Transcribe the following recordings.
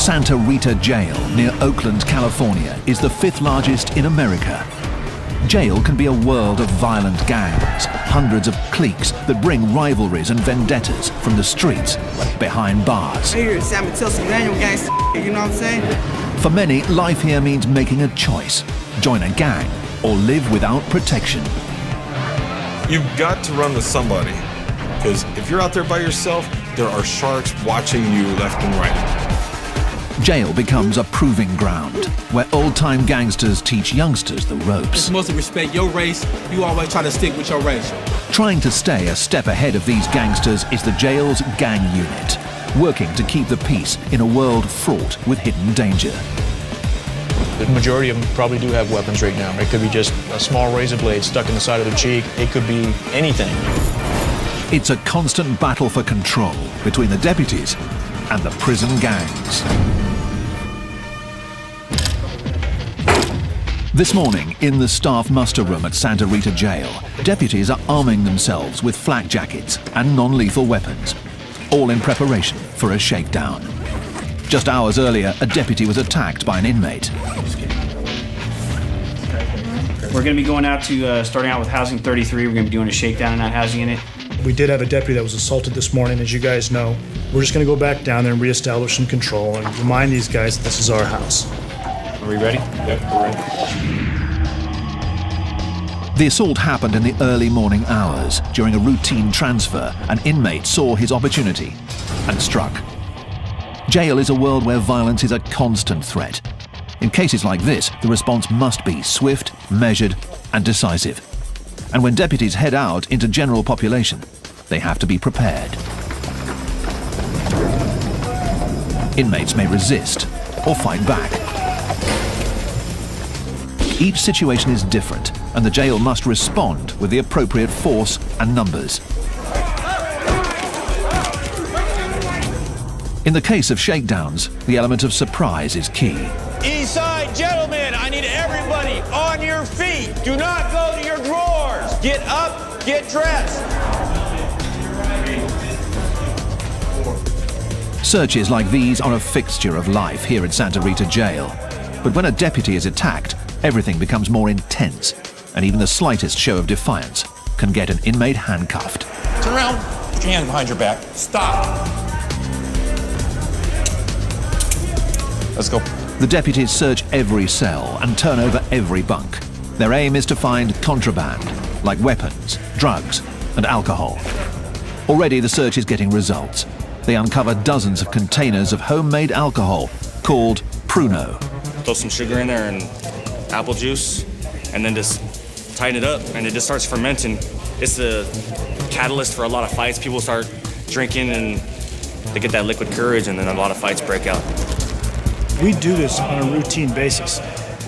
Santa Rita Jail near Oakland, California is the 5th largest in America. Jail can be a world of violent gangs, hundreds of cliques that bring rivalries and vendettas from the streets behind bars. Here, Sam, tell some Daniel gangster, you know what I'm saying? For many, life here means making a choice: join a gang or live without protection. You've got to run with somebody, because if you're out there by yourself, there are sharks watching you left and right. Jail becomes a proving ground where old-time gangsters teach youngsters the ropes. You're supposed to respect your race. You always try to stick with your race. Trying to stay a step ahead of these gangsters is the jail's gang unit, working to keep the peace in a world fraught with hidden danger. The majority of them probably do have weapons right now. It could be just a small razor blade stuck in the side of the cheek. It could be anything. It's a constant battle for control between the deputies and the prison gangs. This morning, in the staff muster room at Santa Rita Jail, deputies are arming themselves with flak jackets and non-lethal weapons, all in preparation for a shakedown. Just hours earlier, a deputy was attacked by an inmate. We're going to be going out to, starting out with Housing 33. We're going to be doing a shakedown in that housing unit. We did have a deputy that was assaulted this morning, as you guys know. We're just going to go back down there and reestablish some control and remind these guys that this is our house. Are we ready? Yep, we're ready. The assault happened in the early morning hours. During a routine transfer, an inmate saw his opportunity and struck. Jail is a world where violence is a constant threat. In cases like this, the response must be swift, measured, and decisive. And when deputies head out into general population, they have to be prepared. Inmates may resist or fight back. Each situation is different, and the jail must respond with the appropriate force and numbers. In the case of shakedowns, the element of surprise is key. East side gentlemen, I need everybody on your feet. Do not go to your drawers. Get up, get dressed. Searches like these are a fixture of life here at Santa Rita Jail. But when a deputy is attacked, everything becomes more intense, and even the slightest show of defiance can get an inmate handcuffed. Turn around, put your hands behind your back. Stop. Let's go. The deputies search every cell and turn over every bunk. Their aim is to find contraband, like weapons, drugs, and alcohol. Already the search is getting results. They uncover dozens of containers of homemade alcohol called Pruno. Throw some sugar in there and apple juice, and then just tighten it up, and it just starts fermenting. It's the catalyst for a lot of fights. People start drinking, and they get that liquid courage, and then a lot of fights break out. We do this on a routine basis.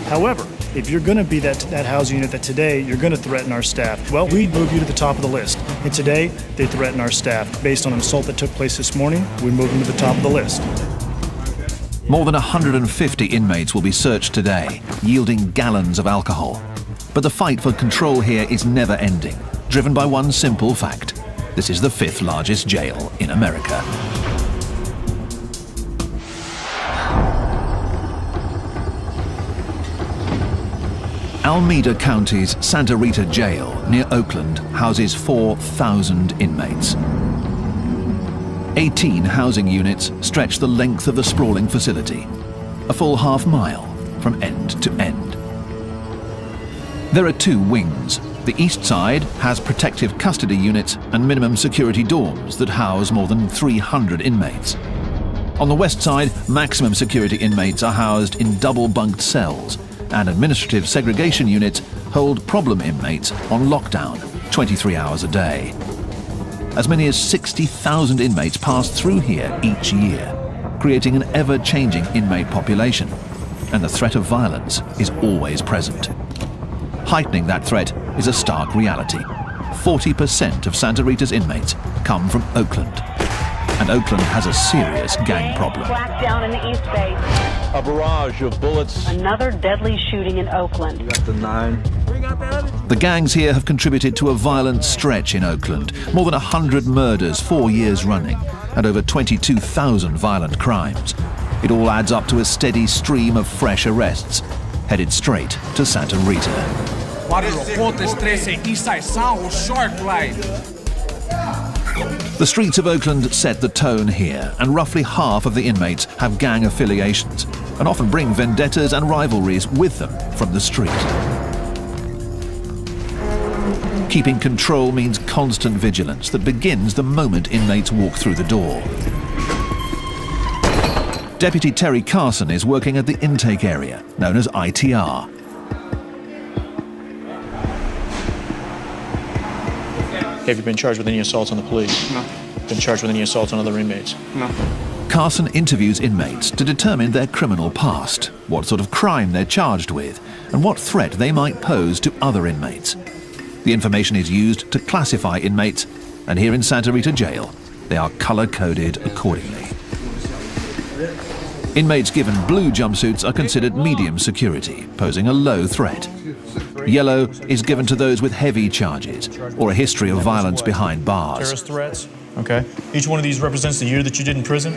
However, if you're going to be that housing unit that today you're going to threaten our staff, well, we move you to the top of the list. And today, they threaten our staff. Based on an assault that took place this morning, we move them to the top of the list. More than 150 inmates will be searched today, yielding gallons of alcohol. But the fight for control here is never ending, driven by one simple fact. This is the 5th largest jail in America. Alameda County's Santa Rita Jail near Oakland houses 4,000 inmates. 18 housing units stretch the length of the sprawling facility, a full half-mile from end to end. There are 2 wings. The east side has protective custody units and minimum security dorms that house more than 300 inmates. On the west side, maximum security inmates are housed in double-bunked cells, and administrative segregation units hold problem inmates on lockdown 23 hours a day. As many as 60,000 inmates pass through here each year, creating an ever-changing inmate population, and the threat of violence is always present. Heightening that threat is a stark reality. 40% of Santa Rita's inmates come from Oakland, and Oakland has a serious gang problem. Black down in the East Bay. A barrage of bullets. Another deadly shooting in Oakland. You got the 9. The gangs here have contributed to a violent stretch in Oakland. More than 100 murders 4 years running, and over 22,000 violent crimes. It all adds up to a steady stream of fresh arrests, headed straight to Santa Rita. The streets of Oakland set the tone here, and roughly half of the inmates have gang affiliations and often bring vendettas and rivalries with them from the street. Keeping control means constant vigilance that begins the moment inmates walk through the door. Deputy Terry Carson is working at the intake area, known as ITR. Have you been charged with any assaults on the police? No. Been charged with any assaults on other inmates? No. Carson interviews inmates to determine their criminal past, what sort of crime they're charged with, and what threat they might pose to other inmates. The information is used to classify inmates, and here in Santa Rita Jail, they are color-coded accordingly. Inmates given blue jumpsuits are considered medium security, posing a low threat. Yellow is given to those with heavy charges or a history of violence behind bars. Terrorist threats? Okay. Each one of these represents the year that you did in prison?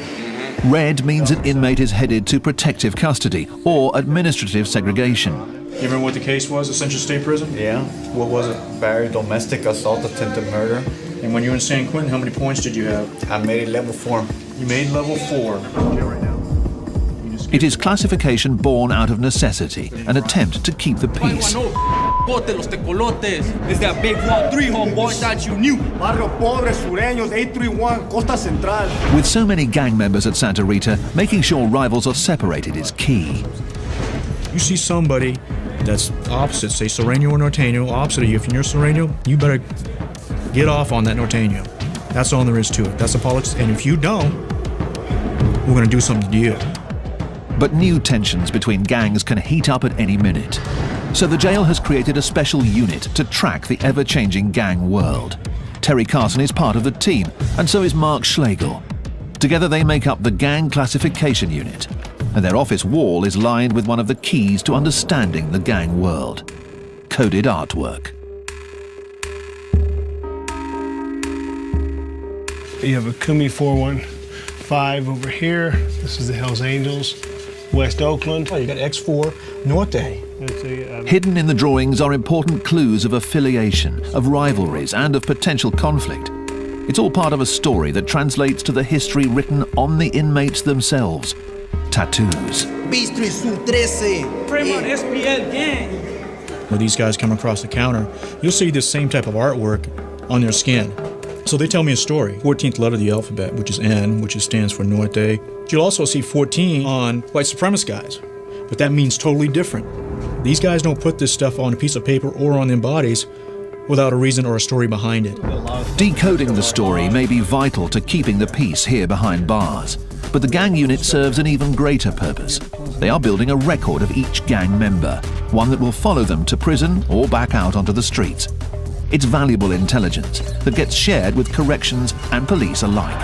Red means an inmate is headed to protective custody or administrative segregation. You remember what the case was at Central State Prison? Yeah. What was it? Battery, domestic assault, attempted murder. And when you were in San Quentin, how many points did you have? I made it level 4. You made level 4. Right now. It is classification born out of necessity, an attempt to keep the peace. It's that big 1-3 homeboy that you knew. Barrio Pobre, Sureños, 831, Costa Central. With so many gang members at Santa Rita, making sure rivals are separated is key. You see somebody that's opposite, say Sureño or Norteño, opposite of you. If you're Sureño, you better get off on that Norteño. That's all there is to it. That's the politics. And if you don't, we're going to do something to you. But new tensions between gangs can heat up at any minute. So the jail has created a special unit to track the ever-changing gang world. Terry Carson is part of the team, and so is Mark Schlegel. Together they make up the Gang Classification Unit, and their office wall is lined with one of the keys to understanding the gang world: coded artwork. You have a Kumi 415 over here. This is the Hells Angels, West Oakland. Oh, you got X4 Norte. Hidden in the drawings are important clues of affiliation, of rivalries, and of potential conflict. It's all part of a story that translates to the history written on the inmates themselves: tattoos. When these guys come across the counter, you'll see the same type of artwork on their skin. So they tell me a story. 14th letter of the alphabet, which is N, which stands for Norte. You'll also see 14 on white supremacist guys, but that means totally different. These guys don't put this stuff on a piece of paper or on their bodies without a reason or a story behind it. Decoding the story may be vital to keeping the peace here behind bars, but the gang unit serves an even greater purpose. They are building a record of each gang member, one that will follow them to prison or back out onto the streets. It's valuable intelligence that gets shared with corrections and police alike.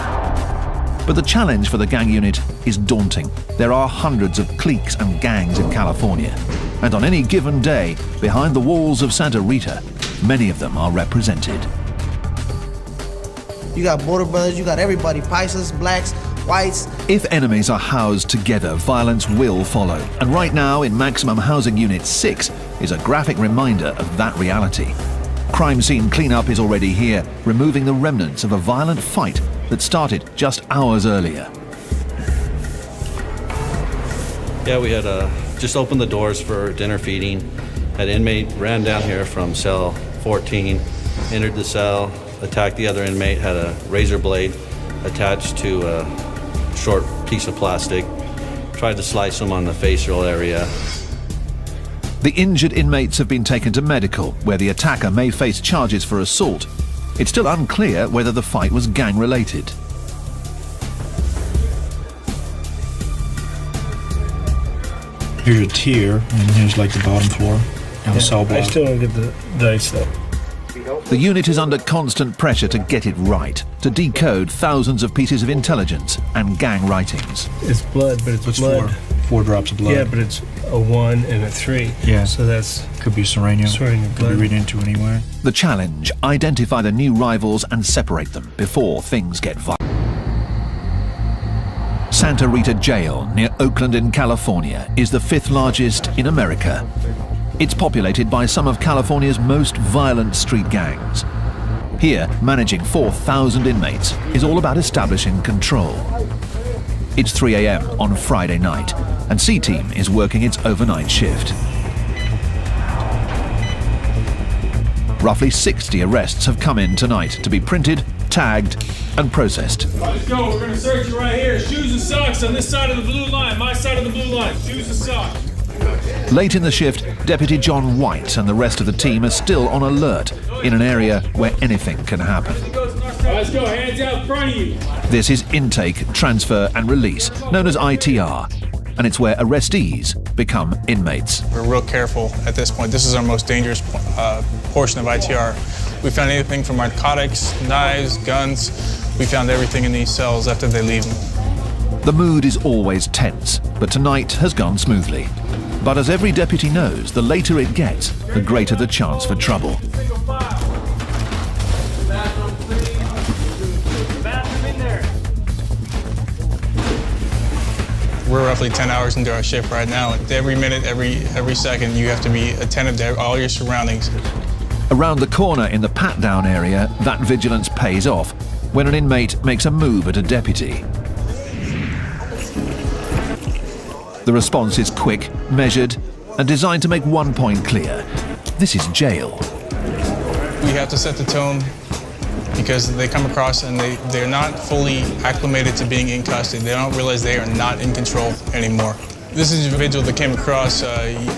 But the challenge for the gang unit is daunting. There are hundreds of cliques and gangs in California, and on any given day, behind the walls of Santa Rita, many of them are represented. You got border brothers, you got everybody, Paisas, blacks, whites. If enemies are housed together, violence will follow. And right now, in Maximum Housing Unit 6, is a graphic reminder of that reality. Crime scene cleanup is already here, removing the remnants of a violent fight that started just hours earlier. Yeah, we had just opened the doors for dinner feeding. An inmate ran down here from cell 14, entered the cell, attacked the other inmate, had a razor blade attached to a short piece of plastic, tried to slice him on the facial area. The injured inmates have been taken to medical, where the attacker may face charges for assault. It's still unclear whether the fight was gang-related. Here's a tier, and here's like the bottom floor. And the cell block. I still don't get the dice though. The unit is under constant pressure to get it right, to decode thousands of pieces of intelligence and gang writings. It's blood, but it's blood. Four drops of blood. Yeah, but it's a 1 and a 3. Yeah. So that's... Could be Sureño. Sureño Could be read into anywhere. The challenge: identify the new rivals and separate them before things get violent. Santa Rita Jail near Oakland in California is the 5th largest in America. It's populated by some of California's most violent street gangs. Here, managing 4,000 inmates is all about establishing control. It's 3 a.m. on Friday night, and C-Team is working its overnight shift. Roughly 60 arrests have come in tonight to be printed, tagged, and processed. Let's go, we're gonna search you right here. Shoes and socks on this side of the blue line, my side of the blue line. Shoes and socks. Late in the shift, Deputy John White and the rest of the team are still on alert in an area where anything can happen. Let's go, hands out in front of you. This is intake, transfer and release, known as ITR, and it's where arrestees become inmates. We're real careful at this point. This is our most dangerous portion of ITR. We found anything from narcotics, knives, guns. We found everything in these cells after they leave them. The mood is always tense, but tonight has gone smoothly. But as every deputy knows, the later it gets, the greater the chance for trouble. We're roughly 10 hours into our shift right now. Every minute, every second, you have to be attentive to all your surroundings. Around the corner in the pat-down area, that vigilance pays off when an inmate makes a move at a deputy. The response is quick, measured, and designed to make one point clear. This is jail. We have to set the tone because they come across and they're not fully acclimated to being in custody. They don't realize they are not in control anymore. This is an individual that came across,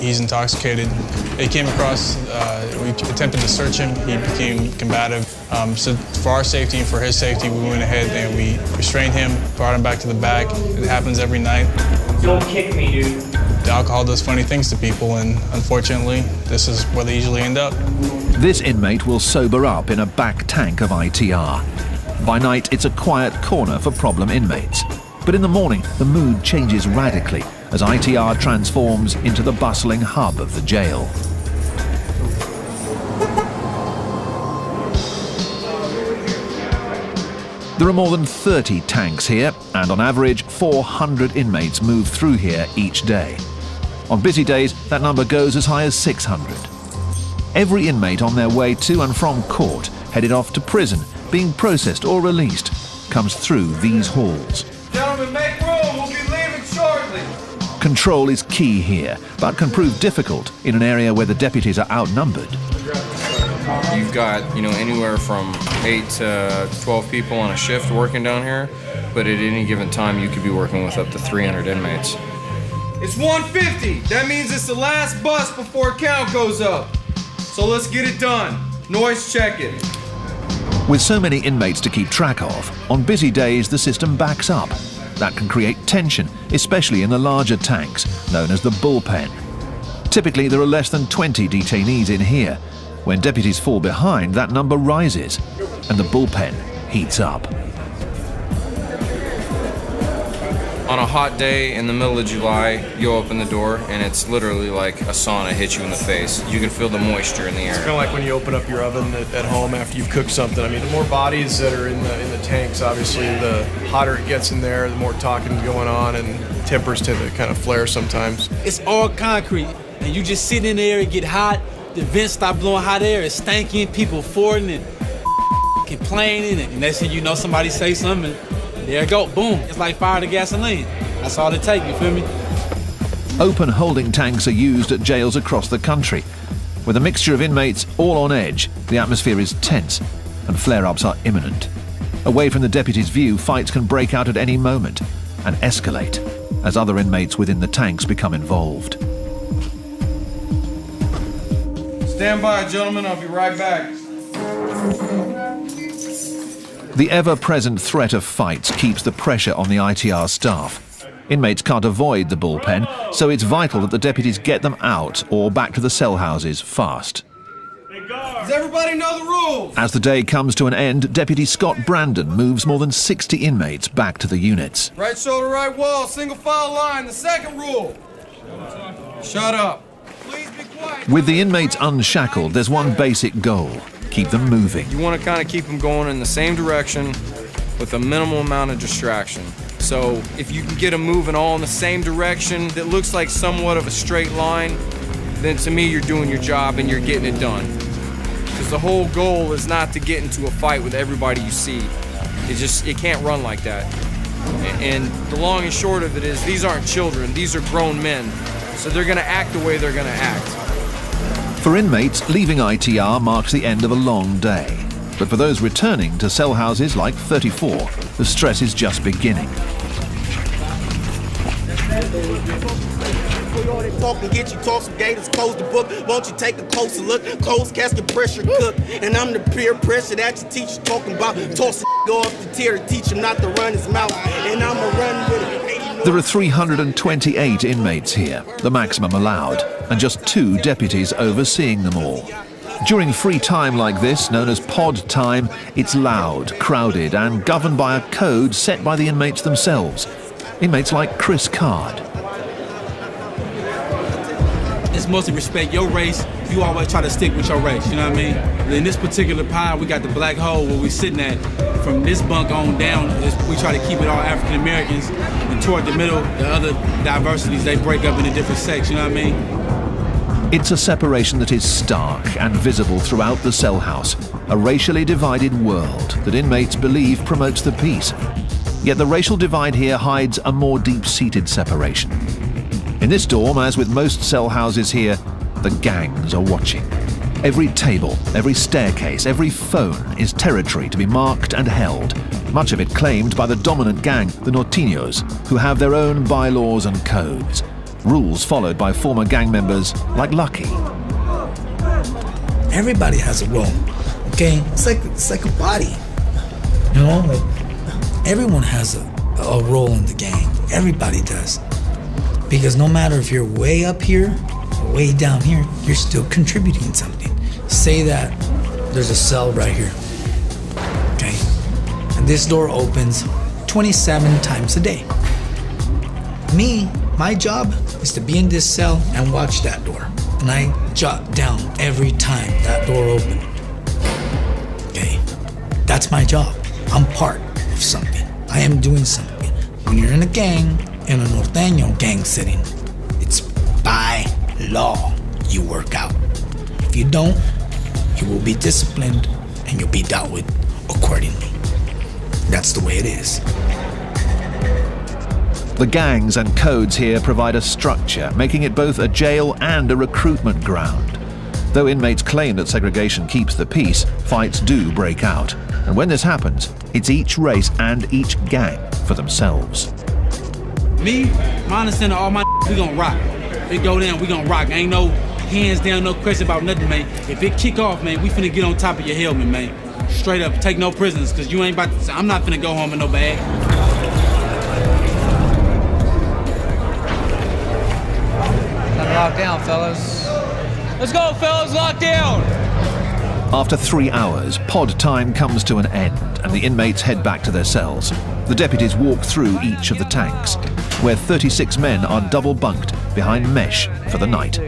he's intoxicated. He came across, we attempted to search him, he became combative. So for our safety and for his safety, we went ahead and we restrained him, brought him back to the back. It happens every night. Don't kick me, dude. The alcohol does funny things to people, and unfortunately, this is where they usually end up. This inmate will sober up in a back tank of ITR. By night, it's a quiet corner for problem inmates. But in the morning, the mood changes radically as ITR transforms into the bustling hub of the jail. There are more than 30 tanks here, and on average, 400 inmates move through here each day. On busy days, that number goes as high as 600. Every inmate on their way to and from court, headed off to prison, being processed or released, comes through these halls. Gentlemen, make room, we'll be leaving shortly. Control is key here, but can prove difficult in an area where the deputies are outnumbered. You've got, anywhere from 8 to 12 people on a shift working down here, but at any given time you could be working with up to 300 inmates. It's 1:50. That means it's the last bus before count goes up. So let's get it done. Noise check it. With so many inmates to keep track of, on busy days the system backs up. That can create tension, especially in the larger tanks, known as the bullpen. Typically there are less than 20 detainees in here. When deputies fall behind, that number rises, and the bullpen heats up. On a hot day in the middle of July, you open the door and it's literally like a sauna hits you in the face. You can feel the moisture in the air. It's kind of like when you open up your oven at home after you've cooked something. I mean, the more bodies that are in the tanks, obviously, the hotter it gets in there, the more talking going on, and tempers tend to kind of flare sometimes. It's all concrete, and you just sit in there, it get hot, the vents stop blowing hot air, it's stanking, people farting and complaining, and next thing you know, somebody say something, and there it go, boom. It's like fire to gasoline. That's all it takes, you feel me? Open holding tanks are used at jails across the country. With a mixture of inmates all on edge, the atmosphere is tense and flare-ups are imminent. Away from the deputy's view, fights can break out at any moment and escalate as other inmates within the tanks become involved. Stand by, gentlemen. I'll be right back. The ever-present threat of fights keeps the pressure on the ITR staff. Inmates can't avoid the bullpen, so it's vital that the deputies get them out or back to the cell houses fast. Does everybody know the rules? As the day comes to an end, Deputy Scott Brandon moves more than 60 inmates back to the units. Right shoulder, right wall, single file line. The second rule. Shut up. Please be quiet. With the inmates unshackled, there's one basic goal: keep them moving. You want to kind of keep them going in the same direction with a minimal amount of distraction. So if you can get them moving all in the same direction that looks like somewhat of a straight line, then to me you're doing your job and you're getting it done. Because the whole goal is not to get into a fight with everybody you see. It can't run like that. And the long and short of it is these aren't children, these are grown men. So they're gonna act the way they're gonna act. For inmates, leaving ITR marks the end of a long day. But for those returning to cell houses like 34, the stress is just beginning. Talk and get you talk some gators, close the book. Won't you take a closer look? Closed casket pressure cook. And I'm the peer pressure that your teacher talking about. Toss go off the tier to teach him not to run his mouth. And I'ma run with it. There are 328 inmates here, the maximum allowed, and just 2 deputies overseeing them all. During free time like this, known as pod time, it's loud, crowded, and governed by a code set by the inmates themselves. Inmates like Chris Card. It's mostly respect your race. You always try to stick with your race, you know what I mean? In this particular pile, we got the black hole where we're sitting at. From this bunk on down, we try to keep it all African Americans. And toward the middle, the other diversities, they break up into different sects, you know what I mean? It's a separation that is stark and visible throughout the cell house, a racially divided world that inmates believe promotes the peace. Yet the racial divide here hides a more deep-seated separation. In this dorm, as with most cell houses here, the gangs are watching. Every table, every staircase, every phone is territory to be marked and held, much of it claimed by the dominant gang, the Norteños, who have their own bylaws and codes, rules followed by former gang members like Lucky. Everybody has a role, okay? It's like a body, you know? Like, everyone has a role in the gang. Everybody does. Because no matter if you're way up here or way down here, you're still contributing something. Say that there's a cell right here, okay? And this door opens 27 times a day. My job is to be in this cell and watch that door. And I jot down every time that door opens. Okay? That's my job. I'm part of something. I am doing something. When you're in a gang, in a Norteño gang setting, it's by law you work out. If you don't, you will be disciplined and you'll be dealt with accordingly. That's the way it is. The gangs and codes here provide a structure, making it both a jail and a recruitment ground. Though inmates claim that segregation keeps the peace, fights do break out. And when this happens, it's each race and each gang for themselves. My understanding, all my we gonna rock. If it go down, we gonna rock. Ain't no hands down, no question about nothing, man. If it kick off, man, we finna get on top of your helmet, man. Straight up, take no prisoners, cause you ain't about to, I'm not finna go home in no bag. Lock down, fellas. Let's go, fellas, lock down! After 3 hours, pod time comes to an end and the inmates head back to their cells. The deputies walk through each of the tanks, where 36 men are double bunked behind mesh for the night.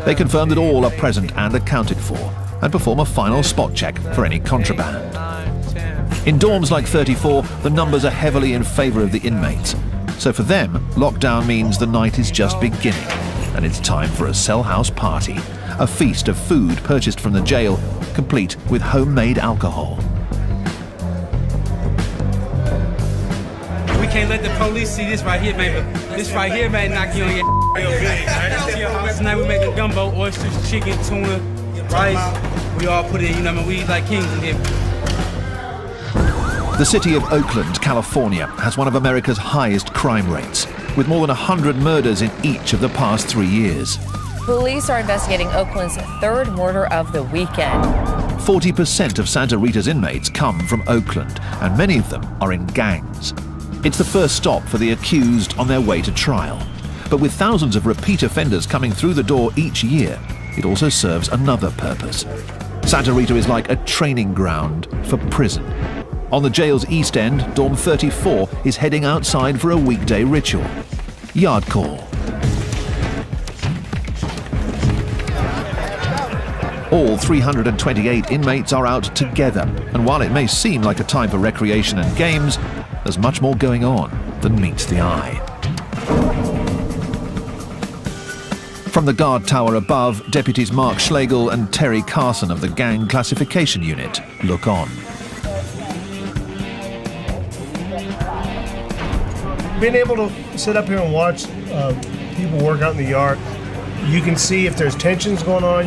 They confirm that all are present and accounted for and perform a final spot check for any contraband. In dorms like 34, the numbers are heavily in favor of the inmates. So for them, lockdown means the night is just beginning. And it's time for a cell house party, a feast of food purchased from the jail, complete with homemade alcohol. We can't let the police see this right here, man. This right here, man, knock you on your real good. Tonight we making gumbo, oysters, chicken, tuna, rice. We all put it in, you know what I mean? We eat like kings in here. The city of Oakland, California, has one of America's highest crime rates, with more than 100 murders in each of the past 3 years. Police are investigating Oakland's third murder of the weekend. 40% of Santa Rita's inmates come from Oakland, and many of them are in gangs. It's the first stop for the accused on their way to trial. But with thousands of repeat offenders coming through the door each year, it also serves another purpose. Santa Rita is like a training ground for prison. On the jail's east end, Dorm 34 is heading outside for a weekday ritual. Yard call. All 328 inmates are out together, and while it may seem like a time for recreation and games, there's much more going on. than meets the eye. From the guard tower above, deputies Mark Schlegel and Terry Carson of the Gang Classification Unit look on. Being able to sit up here and watch people work out in the yard, you can see if there's tensions going on,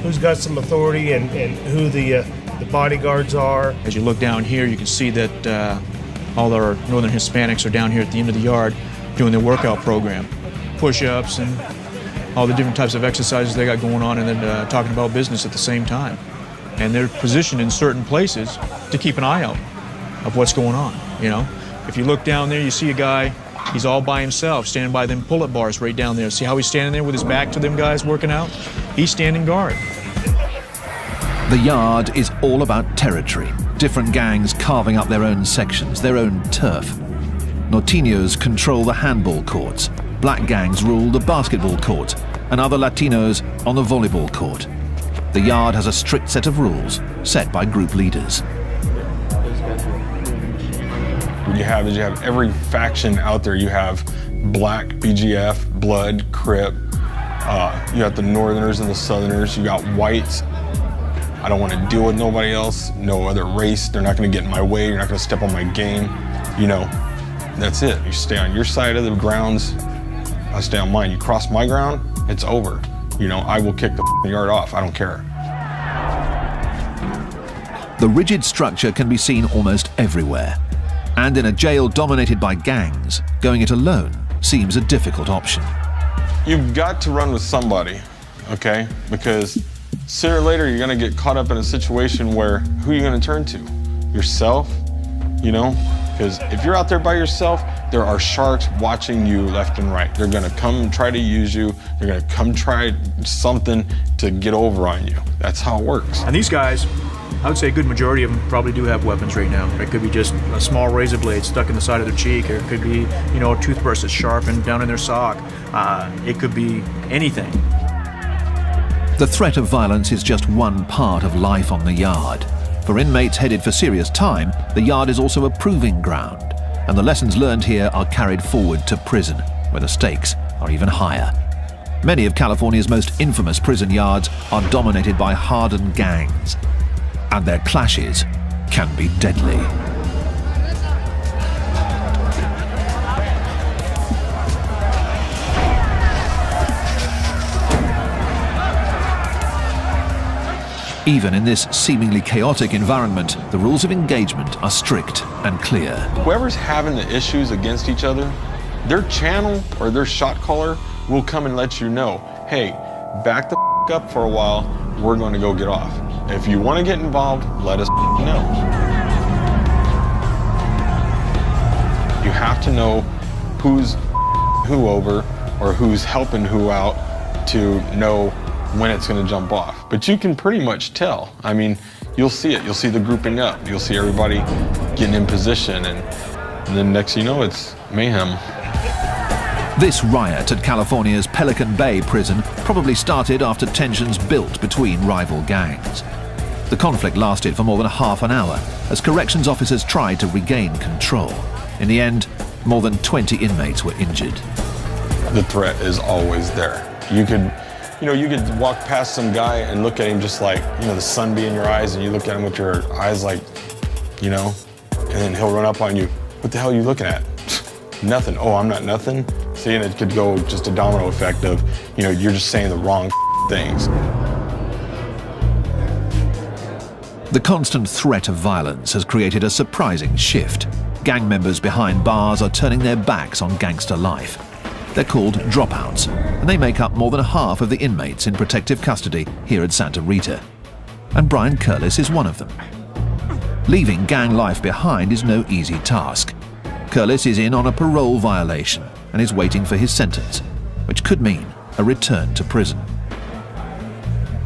who's got some authority, and who the bodyguards are. As you look down here, you can see that all our Northern Hispanics are down here at the end of the yard doing their workout program. Push-ups and all the different types of exercises they got going on, and then talking about business at the same time. And they're positioned in certain places to keep an eye out of what's going on, you know. If you look down there, you see a guy, he's all by himself, standing by them pull-up bars right down there. See how he's standing there with his back to them guys working out? He's standing guard. The yard is all about territory, different gangs carving up their own sections, their own turf. Norteños control the handball courts, black gangs rule the basketball court, and other Latinos on the volleyball court. The yard has a strict set of rules set by group leaders. What you have is you have every faction out there. You have Black, BGF, Blood, Crip. You got the Northerners and the Southerners. You got whites. I don't want to deal with nobody else, no other race. They're not going to get in my way. You're not going to step on my game. You know, that's it. You stay on your side of the grounds. I stay on mine. You cross my ground, it's over. You know, I will kick the yard off. I don't care. The rigid structure can be seen almost everywhere. And in a jail dominated by gangs, going it alone seems a difficult option. You've got to run with somebody, okay? Because sooner or later, you're gonna get caught up in a situation where, who are you gonna turn to? Yourself, you know? Because if you're out there by yourself, there are sharks watching you left and right. They're gonna come and try to use you. They're gonna come try something to get over on you. That's how it works. And these guys, I would say a good majority of them probably do have weapons right now. It could be just a small razor blade stuck in the side of their cheek, or it could be, you know, a toothbrush that's sharpened down in their sock. It could be anything. The threat of violence is just one part of life on the yard. For inmates headed for serious time, the yard is also a proving ground, and the lessons learned here are carried forward to prison, where the stakes are even higher. Many of California's most infamous prison yards are dominated by hardened gangs, and their clashes can be deadly. Even in this seemingly chaotic environment, the rules of engagement are strict and clear. Whoever's having the issues against each other, their channel or their shot caller will come and let you know, hey, back the up for a while, we're going to go get off. If you want to get involved, let us know. You have to know who's who over or who's helping who out to know when it's going to jump off. But you can pretty much tell. I mean, you'll see it. You'll see the grouping up. You'll see everybody getting in position, and then next you know, it's mayhem. This riot at California's Pelican Bay prison probably started after tensions built between rival gangs. The conflict lasted for more than half an hour as corrections officers tried to regain control. In the end, more than 20 inmates were injured. The threat is always there. You could walk past some guy and look at him just like, you know, the sun be in your eyes, and you look at him with your eyes like, you know, and then he'll run up on you. What the hell are you looking at? Nothing. Oh, I'm not nothing. See, and it could go just a domino effect of, you know, you're just saying the wrong things. The constant threat of violence has created a surprising shift. Gang members behind bars are turning their backs on gangster life. They're called dropouts, and they make up more than half of the inmates in protective custody here at Santa Rita. And Brian Curlis is one of them. Leaving gang life behind is no easy task. Curlis is in on a parole violation and is waiting for his sentence, which could mean a return to prison.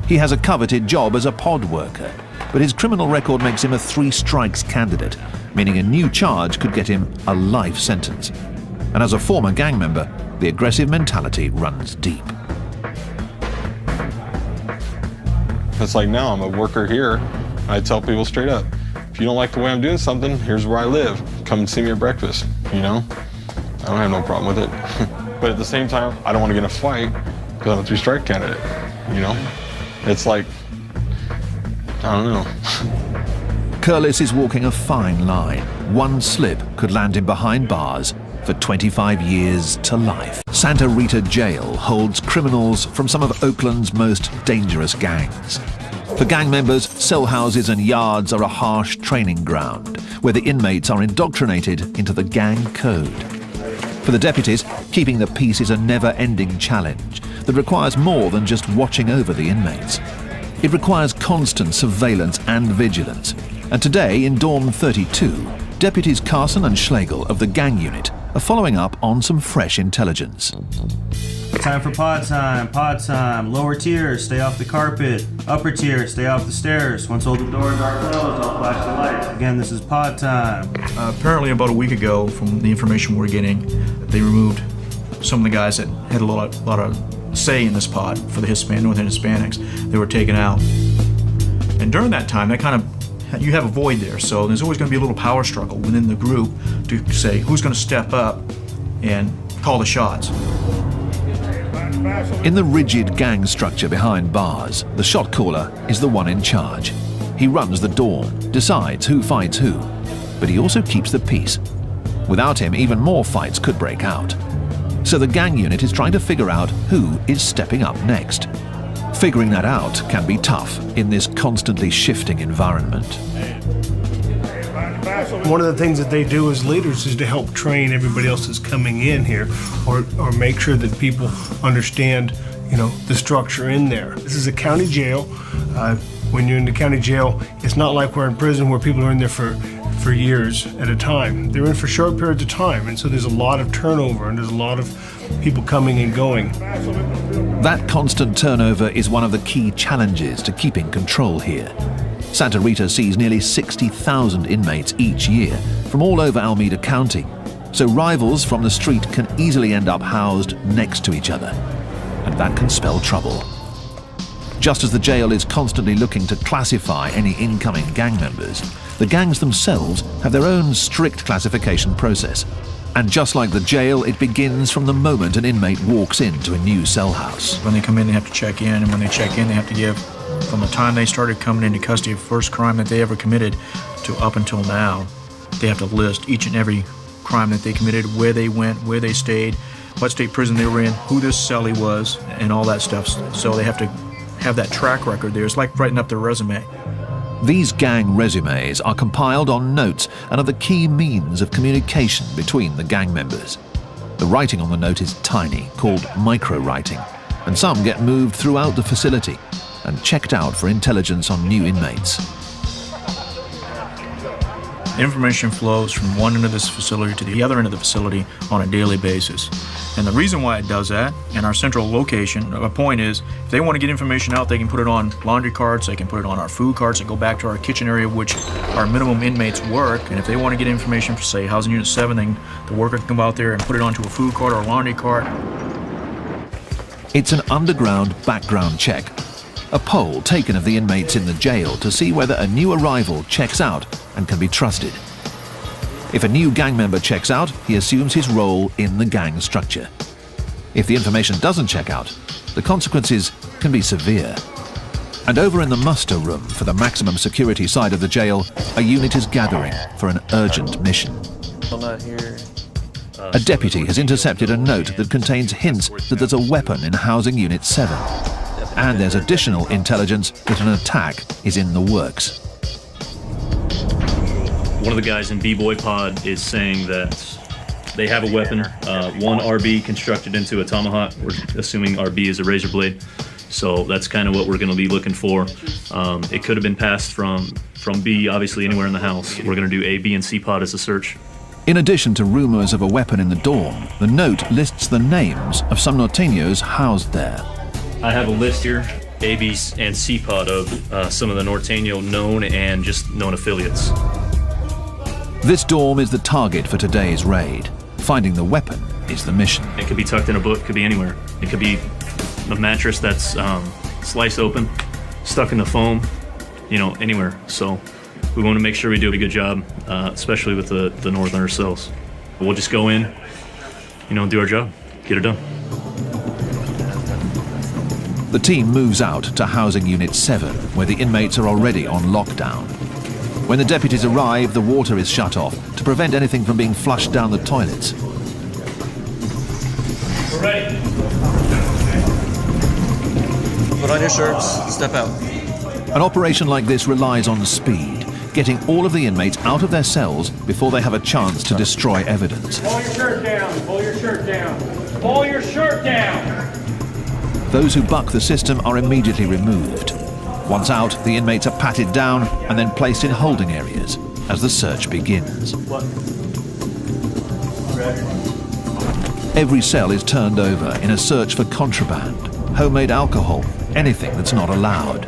He has a coveted job as a pod worker, but his criminal record makes him a 3 strikes candidate, meaning a new charge could get him a life sentence. And as a former gang member, the aggressive mentality runs deep. It's like now I'm a worker here. I tell people straight up, if you don't like the way I'm doing something, here's where I live. Come and see me at breakfast, you know? I don't have no problem with it. But at the same time, I don't want to get in a fight because I'm a three-strike candidate, you know? It's like, I don't know. Curlis is walking a fine line. One slip could land him behind bars for 25 years to life. Santa Rita Jail holds criminals from some of Oakland's most dangerous gangs. For gang members, cell houses and yards are a harsh training ground where the inmates are indoctrinated into the gang code. For the deputies, keeping the peace is a never-ending challenge that requires more than just watching over the inmates. It requires constant surveillance and vigilance. And today, in Dorm 32, Deputies Carson and Schlegel of the gang unit are following up on some fresh intelligence. Time for pod time, pod time. Lower tiers, stay off the carpet. Upper tiers, stay off the stairs. Once all the doors are closed, I'll flash the lights. Again, this is pod time. Apparently about a week ago, from the information we're getting, they removed some of the guys that had a lot of say in this pod for the Northern Hispanics. They were taken out. And during that time, you have a void there, so there's always going to be a little power struggle within the group to say who's going to step up and call the shots. In the rigid gang structure behind bars, the shot caller is the one in charge. He runs the dorm, decides who fights who, but he also keeps the peace. Without him, even more fights could break out. So the gang unit is trying to figure out who is stepping up next. Figuring that out can be tough in this constantly shifting environment. One of the things that they do as leaders is to help train everybody else that's coming in here, or make sure that people understand, the structure in there. This is a county jail. When you're in the county jail, it's not like we're in prison where people are in there for years at a time. They're in for short periods of time, and so there's a lot of turnover and there's a lot of people coming and going. That constant turnover is one of the key challenges to keeping control here. Santa Rita sees nearly 60,000 inmates each year from all over Alameda County, so rivals from the street can easily end up housed next to each other, and that can spell trouble. Just as the jail is constantly looking to classify any incoming gang members, the gangs themselves have their own strict classification process. And just like the jail, it begins from the moment an inmate walks into a new cell house. When they come in, they have to check in, and when they check in, they have to give, from the time they started coming into custody of the first crime that they ever committed to up until now, they have to list each and every crime that they committed, where they went, where they stayed, what state prison they were in, who this cellie was, and all that stuff. So they have to have that track record there. It's like writing up their resume. These gang resumes are compiled on notes and are the key means of communication between the gang members. The writing on the note is tiny, called micro-writing, and some get moved throughout the facility and checked out for intelligence on new inmates. Information flows from one end of this facility to the other end of the facility on a daily basis. And the reason why it does that, and our central location, a point is, if they want to get information out, they can put it on laundry carts, they can put it on our food carts, and go back to our kitchen area, which our minimum inmates work. And if they want to get information for, say, Housing Unit 7, then the worker can go out there and put it onto a food cart or a laundry cart. It's an underground background check, a poll taken of the inmates in the jail to see whether a new arrival checks out and can be trusted. If a new gang member checks out, he assumes his role in the gang structure. If the information doesn't check out, the consequences can be severe. And over in the muster room for the maximum security side of the jail, a unit is gathering for an urgent mission. I'm not here. A deputy has intercepted a note that contains hints that there's a weapon in Housing Unit 7. And there's additional intelligence that an attack is in the works. One of the guys in B-Boy Pod is saying that they have a weapon, one RB constructed into a tomahawk. We're assuming RB is a razor blade. So that's kind of what we're going to be looking for. It could have been passed from B, obviously anywhere in the house. We're going to do A, B, and C pod as a search. In addition to rumors of a weapon in the dorm, the note lists the names of some norteños housed there. I have a list here, A, B, and C pod of some of the norteño known and just known affiliates. This dorm is the target for today's raid. Finding the weapon is the mission. It could be tucked in a book, could be anywhere. It could be a mattress that's sliced open, stuck in the foam, anywhere. So we want to make sure we do a good job, especially with the northerner cells. We'll just go in, do our job, get it done. The team moves out to Housing Unit 7, where the inmates are already on lockdown. When the deputies arrive, the water is shut off to prevent anything from being flushed down the toilets. We're ready. Put on your shirts, step out. An operation like this relies on speed, getting all of the inmates out of their cells before they have a chance to destroy evidence. Pull your shirt down, pull your shirt down, pull your shirt down. Those who buck the system are immediately removed. Once out, the inmates are patted down and then placed in holding areas as the search begins. Every cell is turned over in a search for contraband, homemade alcohol, anything that's not allowed.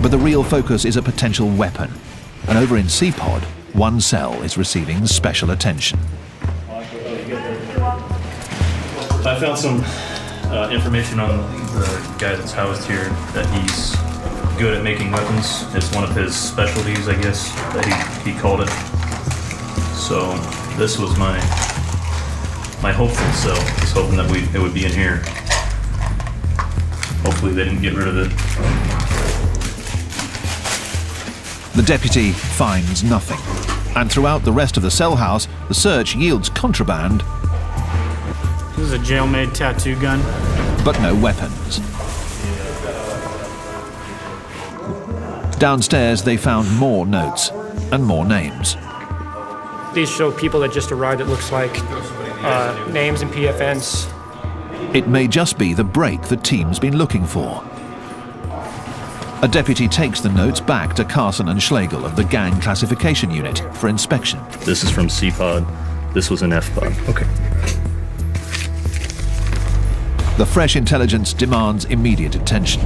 But the real focus is a potential weapon. And over in C-Pod, one cell is receiving special attention. I found some information on the guy that's housed here, that he's good at making weapons. It's one of his specialties, I guess, that he called it. So this was my hopeful cell. I was hoping that it would be in here. Hopefully they didn't get rid of it. The deputy finds nothing. And throughout the rest of the cell house, the search yields contraband. This is a jail-made tattoo gun. But no weapons. Downstairs, they found more notes and more names. These show people that just arrived, it looks like, names and PFNs. It may just be the break the team's been looking for. A deputy takes the notes back to Carson and Schlegel of the Gang Classification Unit for inspection. This is from C-Pod. This was an F-Pod. Okay. The fresh intelligence demands immediate attention.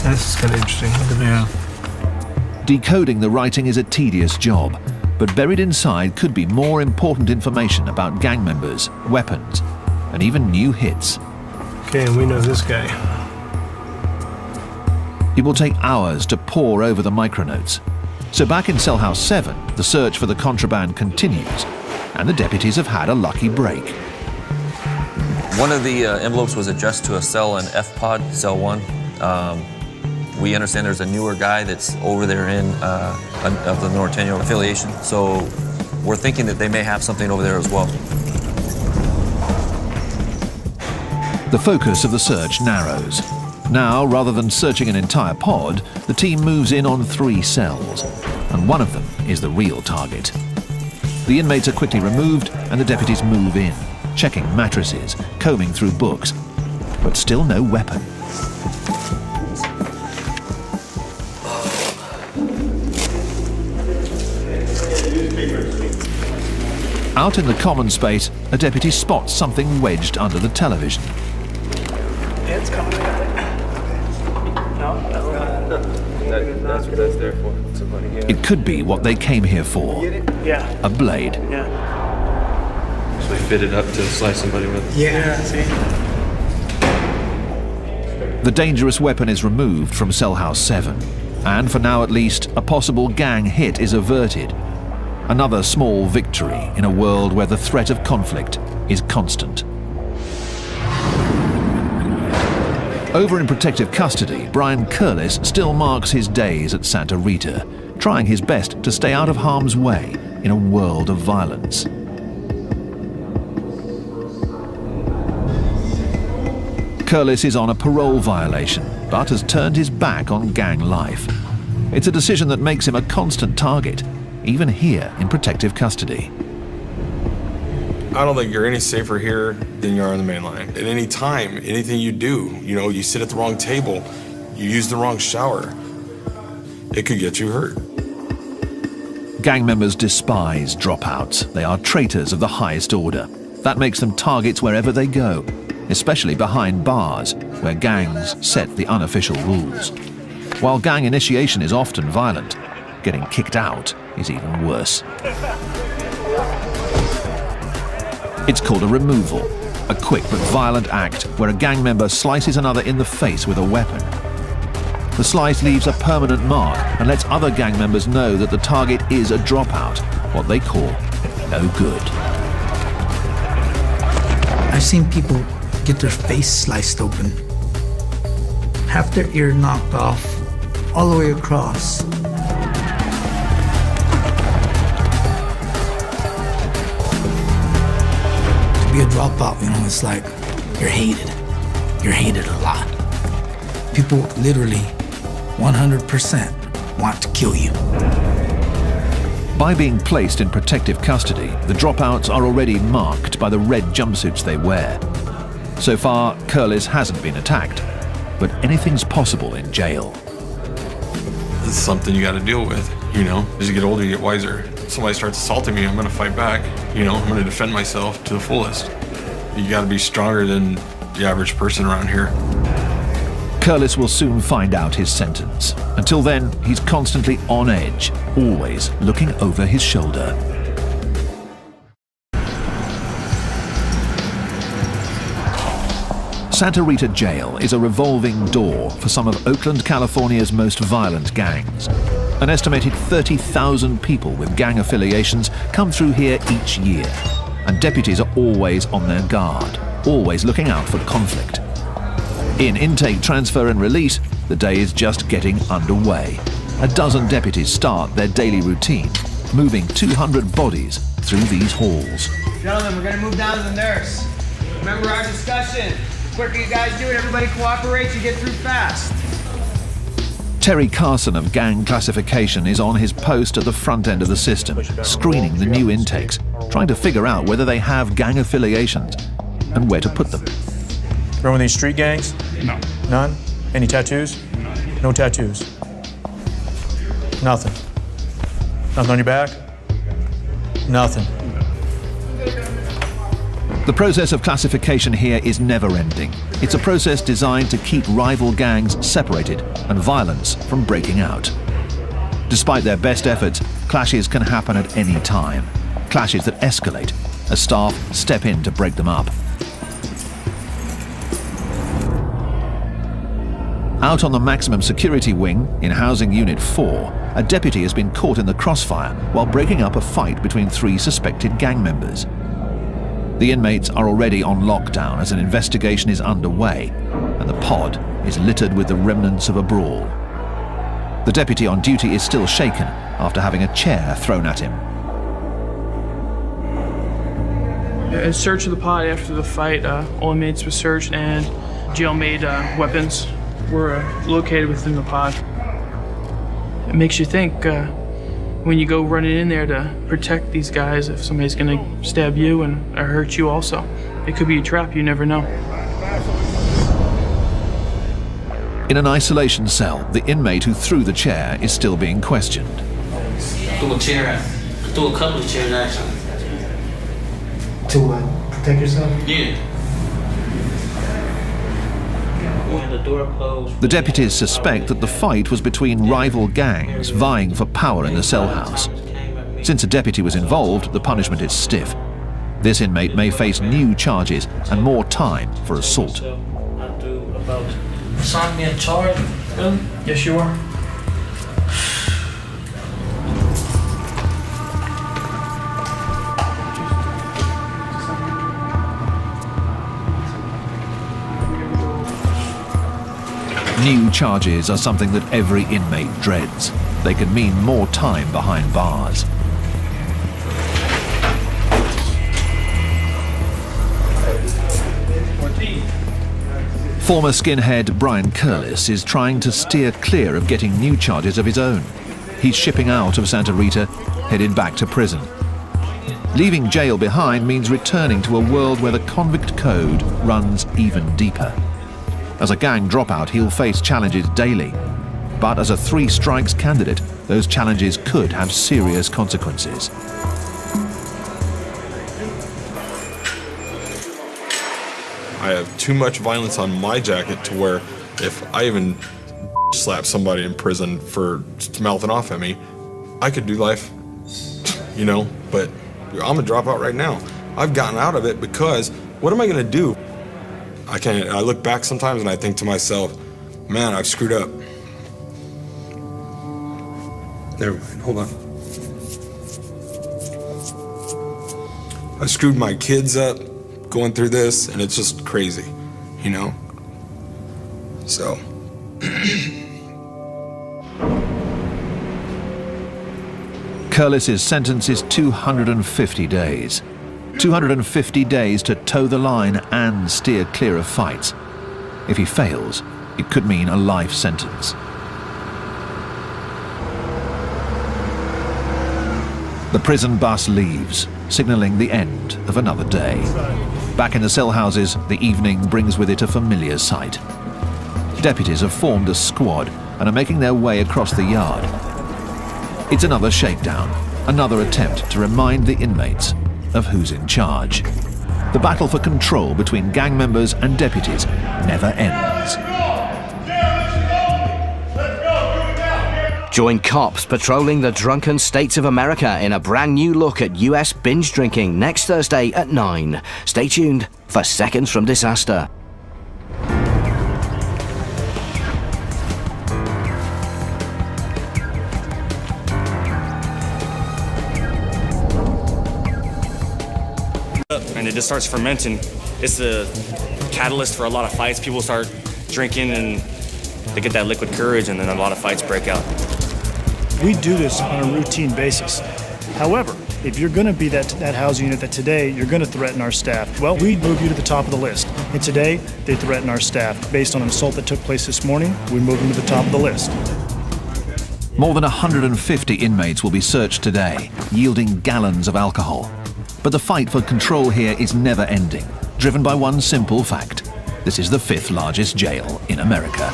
That's kind of interesting. Look at that. Decoding the writing is a tedious job, but buried inside could be more important information about gang members, weapons, and even new hits. Okay, and we know this guy. It will take hours to pore over the micronotes. So back in Cell House 7, the search for the contraband continues, and the deputies have had a lucky break. One of the envelopes was addressed to a cell in F-Pod, Cell 1. We understand there's a newer guy that's over there of the Norteño affiliation, so we're thinking that they may have something over there as well. The focus of the search narrows. Now, rather than searching an entire pod, the team moves in on 3 cells, and one of them is the real target. The inmates are quickly removed, and the deputies move in, checking mattresses, combing through books, but still no weapon. Out in the common space, a deputy spots something wedged under the television. It's coming. That's what that's there for. Somebody here. It could be what they came here for. Yeah. A blade. Yeah. So they fit it up to slice somebody with. Yeah. See? The dangerous weapon is removed from Cell House 7, and for now at least, a possible gang hit is averted. Another small victory in a world where the threat of conflict is constant. Over in protective custody, Brian Curlis still marks his days at Santa Rita, trying his best to stay out of harm's way in a world of violence. Curlis is on a parole violation, but has turned his back on gang life. It's a decision that makes him a constant target, even here in protective custody. I don't think you're any safer here than you are on the main line. At any time, anything you do, you sit at the wrong table, you use the wrong shower, it could get you hurt. Gang members despise dropouts. They are traitors of the highest order. That makes them targets wherever they go, especially behind bars, where gangs set the unofficial rules. While gang initiation is often violent, getting kicked out is even worse. It's called a removal, a quick but violent act where a gang member slices another in the face with a weapon. The slice leaves a permanent mark and lets other gang members know that the target is a dropout, what they call no good. seen people get their face sliced open, half their ear knocked off, all the way across. To be a dropout, you know, it's like you're hated. You're hated a lot. People literally 100% want to kill you. By being placed in protective custody, the dropouts are already marked by the red jumpsuits they wear. So far, Curlis hasn't been attacked, but anything's possible in jail. It's something you got to deal with, you know. As you get older, you get wiser. If somebody starts assaulting me, I'm going to fight back. You know, I'm going to defend myself to the fullest. You got to be stronger than the average person around here. Curlis will soon find out his sentence. Until then, he's constantly on edge, always looking over his shoulder. Santa Rita Jail is a revolving door for some of Oakland, California's most violent gangs. An estimated 30,000 people with gang affiliations come through here each year, and deputies are always on their guard, always looking out for conflict. In intake, transfer and release, the day is just getting underway. A dozen deputies start their daily routine, moving 200 bodies through these halls. Gentlemen, we're going to move down to the nurse. Remember our discussion. The quicker you guys do it, everybody cooperates, you get through fast. Terry Carson of Gang Classification is on his post at the front end of the system, screening the new intakes, trying to figure out whether they have gang affiliations and where to put them. Remember these street gangs? No. None? Any tattoos? No tattoos. Nothing. Nothing on your back? Nothing. The process of classification here is never-ending. It's a process designed to keep rival gangs separated and violence from breaking out. Despite their best efforts, clashes can happen at any time. Clashes that escalate as staff step in to break them up. Out on the maximum security wing, in Housing Unit 4, a deputy has been caught in the crossfire while breaking up a fight between 3 suspected gang members. The inmates are already on lockdown as an investigation is underway, and the pod is littered with the remnants of a brawl. The deputy on duty is still shaken after having a chair thrown at him. A search of the pod after the fight, all inmates were searched and jail-made weapons were located within the pod. It makes you think when you go running in there to protect these guys, if somebody's gonna stab you and or hurt you also. It could be a trap, you never know. In an isolation cell, the inmate who threw the chair is still being questioned. Threw a chair, threw a couple of chairs actually. To what? Protect yourself? Yeah. The door closed. The deputies suspect that the fight was between rival gangs vying for power in the cell house. Since a deputy was involved, the punishment is stiff. This inmate may face new charges and more time for assault. Assign me a charge? Really? Yes, you are. New charges are something that every inmate dreads. They can mean more time behind bars. Former skinhead Brian Curlis is trying to steer clear of getting new charges of his own. He's shipping out of Santa Rita, headed back to prison. Leaving jail behind means returning to a world where the convict code runs even deeper. As a gang dropout, he'll face challenges daily. But as a 3 strikes candidate, those challenges could have serious consequences. I have too much violence on my jacket to where if I even slap somebody in prison for mouthing off at me, I could do life, you know, but I'm a dropout right now. I've gotten out of it because what am I gonna do? I look back sometimes and I think to myself, man, I've screwed up. Never mind, hold on. I screwed my kids up, going through this, and it's just crazy, you know? So. Curlis's sentence is 250 days. 250 days to toe the line and steer clear of fights. If he fails, it could mean a life sentence. The prison bus leaves, signalling the end of another day. Back in the cell houses, the evening brings with it a familiar sight. Deputies have formed a squad and are making their way across the yard. It's another shakedown, another attempt to remind the inmates of who's in charge. The battle for control between gang members and deputies never ends. Join cops patrolling the drunken states of America in a brand new look at US binge drinking next Thursday at 9. Stay tuned for Seconds from Disaster. And it just starts fermenting. It's the catalyst for a lot of fights. People start drinking and they get that liquid courage, and then a lot of fights break out. We do this on a routine basis. However, if you're going to be that housing unit that today you're going to threaten our staff, well, we move you to the top of the list. And today, they threaten our staff. Based on an assault that took place this morning, we move them to the top of the list. More than 150 inmates will be searched today, yielding gallons of alcohol. But the fight for control here is never ending, driven by one simple fact. This is the 5th largest jail in America.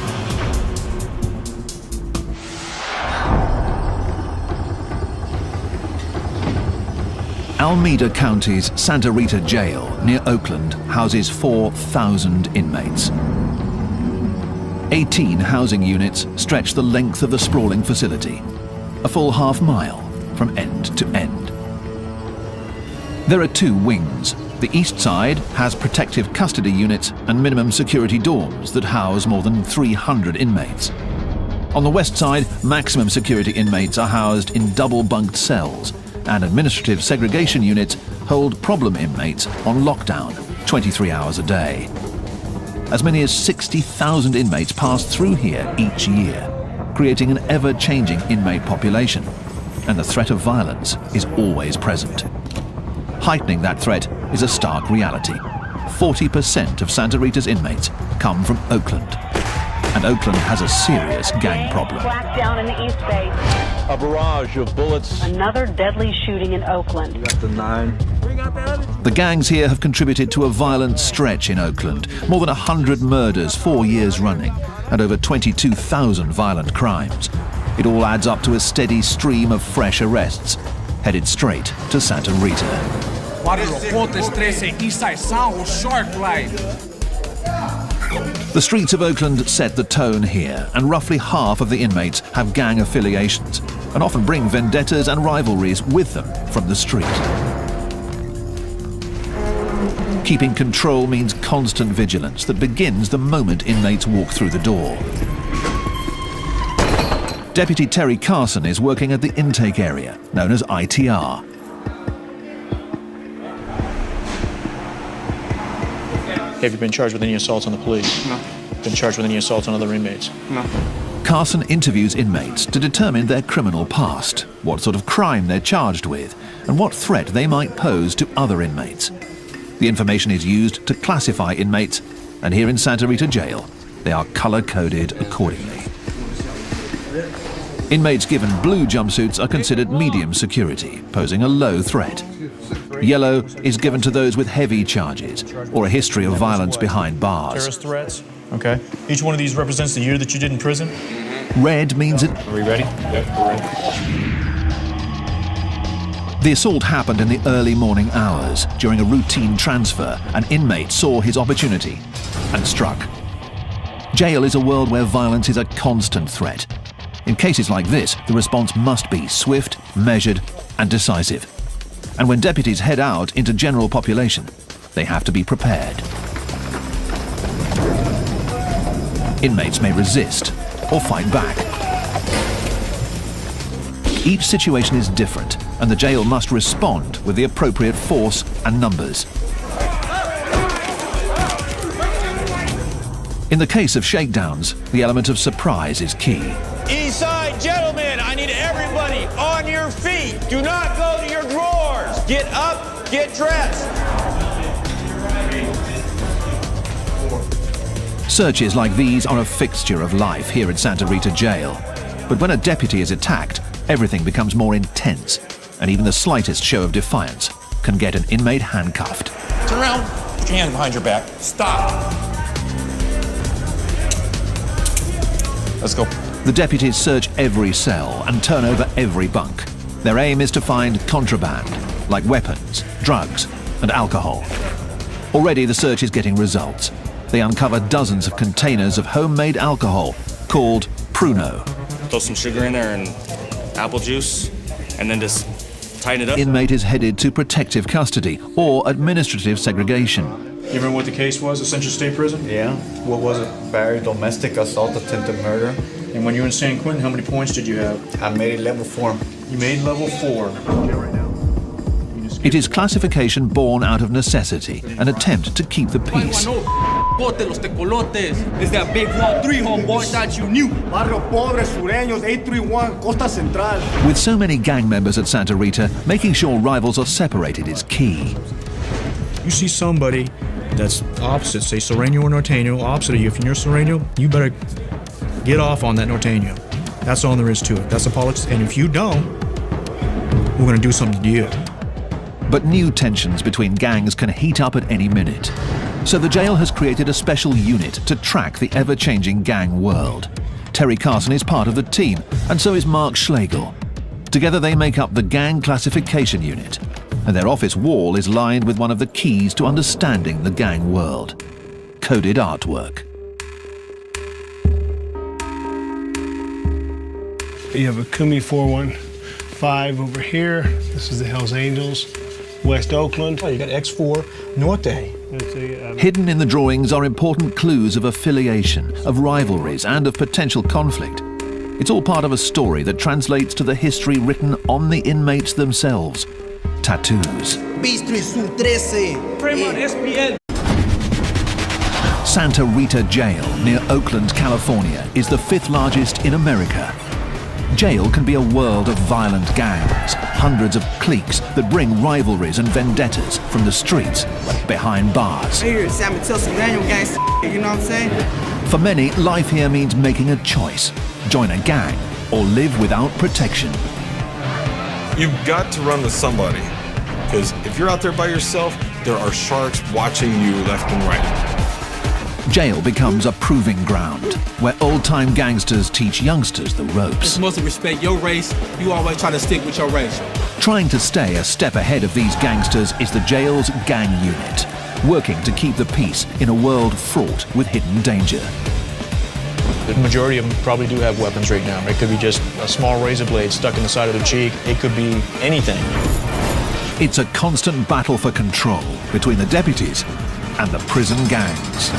Alameda County's Santa Rita Jail near Oakland houses 4,000 inmates. 18 housing units stretch the length of the sprawling facility, a full half-mile from end to end. There are 2 wings. The east side has protective custody units and minimum security dorms that house more than 300 inmates. On the west side, maximum security inmates are housed in double-bunked cells, and administrative segregation units hold problem inmates on lockdown 23 hours a day. As many as 60,000 inmates pass through here each year, creating an ever-changing inmate population, and the threat of violence is always present. Heightening that threat is a stark reality. 40% of Santa Rita's inmates come from Oakland, and Oakland has a serious gang problem. Black down in the East Bay. A barrage of bullets. Another deadly shooting in Oakland. We got the 9. The gangs here have contributed to a violent stretch in Oakland. More than 100 murders 4 years running, and over 22,000 violent crimes. It all adds up to a steady stream of fresh arrests, headed straight to Santa Rita. The streets of Oakland set the tone here, and roughly half of the inmates have gang affiliations, and often bring vendettas and rivalries with them from the street. Keeping control means constant vigilance that begins the moment inmates walk through the door. Deputy Terry Carson is working at the intake area, known as ITR. Have you been charged with any assaults on the police? No. Been charged with any assaults on other inmates? No. Carson interviews inmates to determine their criminal past, what sort of crime they're charged with, and what threat they might pose to other inmates. The information is used to classify inmates, and here in Santa Rita Jail, they are color-coded accordingly. Inmates given blue jumpsuits are considered medium security, posing a low threat. Yellow is given to those with heavy charges or a history of violence behind bars. Terrorist threats? Okay. Each one of these represents the year that you did in prison? Red means it... Are we ready? Yep, we're ready. The assault happened in the early morning hours. During a routine transfer, an inmate saw his opportunity and struck. Jail is a world where violence is a constant threat. In cases like this, the response must be swift, measured, and decisive. And when deputies head out into general population, they have to be prepared. Inmates may resist or fight back. Each situation is different, and the jail must respond with the appropriate force and numbers. In the case of shakedowns, the element of surprise is key. East side gentlemen, I need everybody on your feet. Do not go to your drawers. Get up, get dressed. Searches like these are a fixture of life here at Santa Rita Jail. But when a deputy is attacked, everything becomes more intense, and even the slightest show of defiance can get an inmate handcuffed. Turn around, put your hands behind your back. Stop. Let's go. The deputies search every cell and turn over every bunk. Their aim is to find contraband, like weapons, drugs, and alcohol. Already the search is getting results. They uncover dozens of containers of homemade alcohol called Pruno. Throw some sugar in there and apple juice, and then just tighten it up. Inmate is headed to protective custody or administrative segregation. You remember what the case was at Central State Prison? Yeah. What was it? Battery, domestic assault, attempted murder. And when you were in San Quentin, how many points did you have? I made it level 4. You made level 4. It is classification born out of necessity, an attempt to keep the peace. It's that big 1-3 homeboy that you knew. Barrio Pobre, Sureños, 831, Costa Central. With so many gang members at Santa Rita, making sure rivals are separated is key. You see somebody that's opposite, say Sureño or Norteño, opposite of you. If you're Sureño, you better get off on that Norteño. That's all there is to it. That's the politics. And if you don't, we're going to do something to you. But new tensions between gangs can heat up at any minute. So the jail has created a special unit to track the ever-changing gang world. Terry Carson is part of the team, and so is Mark Schlegel. Together they make up the Gang Classification Unit, and their office wall is lined with one of the keys to understanding the gang world: coded artwork. You have a Kumi 415 over here. This is the Hells Angels, West Oakland. Oh, you got X4 Norte. Hidden in the drawings are important clues of affiliation, of rivalries, and of potential conflict. It's all part of a story that translates to the history written on the inmates themselves: tattoos. Santa Rita Jail, near Oakland, California, is the 5th largest in America. Jail can be a world of violent gangs, hundreds of cliques that bring rivalries and vendettas from the streets behind bars. You know what I'm saying? For many, life here means making a choice: join a gang or live without protection. You've got to run with somebody, because if you're out there by yourself, there are sharks watching you left and right. Jail becomes a proving ground where old-time gangsters teach youngsters the ropes. You're supposed to respect your race. You always try to stick with your race. Trying to stay a step ahead of these gangsters is the jail's gang unit, working to keep the peace in a world fraught with hidden danger. The majority of them probably do have weapons right now. It could be just a small razor blade stuck in the side of their cheek. It could be anything. It's a constant battle for control between the deputies and the prison gangs.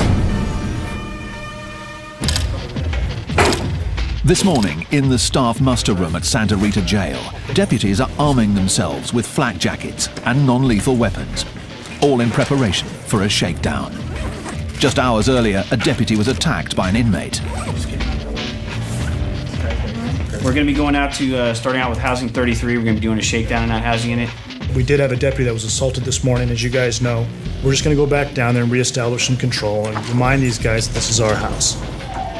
This morning, in the staff muster room at Santa Rita Jail, deputies are arming themselves with flak jackets and non-lethal weapons, all in preparation for a shakedown. Just hours earlier, a deputy was attacked by an inmate. We're going to be going out to, starting out with Housing 33. We're going to be doing a shakedown in that housing unit. We did have a deputy that was assaulted this morning, as you guys know. We're just going to go back down there and reestablish some control and remind these guys that this is our house.